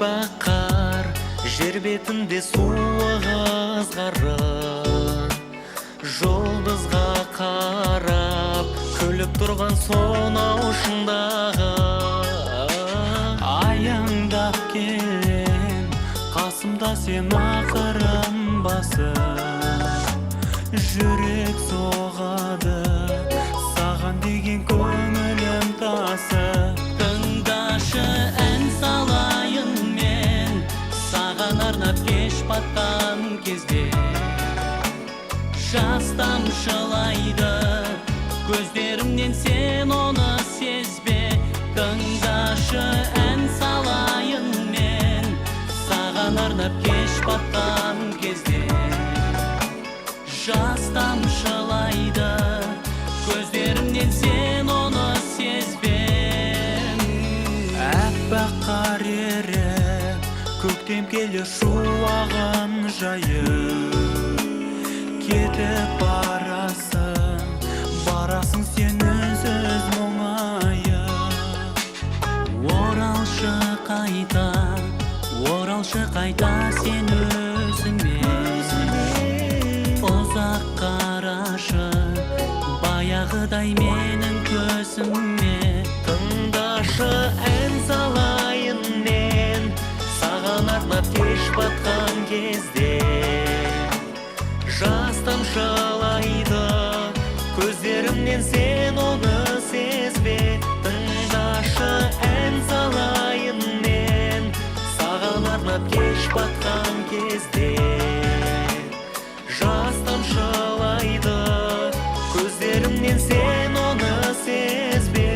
аппақ қар жер бетінде суығы ызғары, жұлдызға қарап күліп тұрған сонау шыңдағы аяңдап келем қасымда сен ақырын басып, жүрек соғады саған деген көңілім тасып. Тыңдашы, ән салайын мен саған арнап кеш батқан кезде. Жас тамшылайды көздерімнен, сен оны сезбе. Тыңдашы, ән салайын мен саған арнап кеш батқан кезде. Жас тамшылайды көздерімнен, сен оны сезбе. Аппақ қар еріп көктем келер шуағын жайып, кетіп барасың сен үнсіз мұңайып. Оралшы қайта сен өзіме, ұзақ қарашы баяғыдай менің көзіме. Тыңдашы, ән салайын мен саған арнап кеш батқан кезде. Жас тамшылайды көздерімнен, сен оны сезбе. Тыңдашы, ән салайын мен саған арнап кеш батқан кезде. Жас тамшылайды көздерімнен, сен оны сезбе.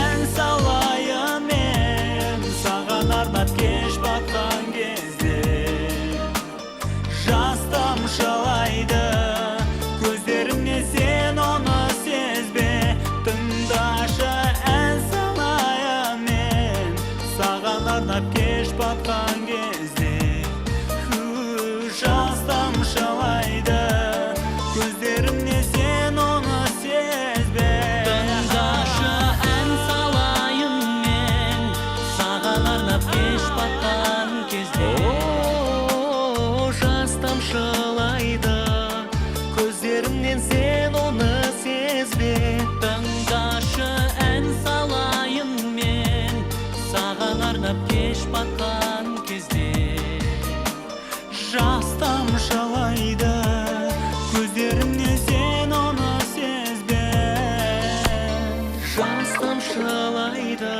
Ән салайын мен саған арнап кеш батқан кезде. Жас тамшылайды көздерімнен, сен оны сезбе. Тыңдашы, ән салайын мен саған арнап кеш батқан кезде. Жас тамшылайды көздерімнен, сен оны сезбе. Кеш батқан кезде. Жас тамшылайды көздерімнен, сен оны сезбе. Тыңдашы, ән салайын мен саған арнап кеш батқан кезде. Жас тамшылайды көздерімнен, сен оны сезбе. Жас тамшылайды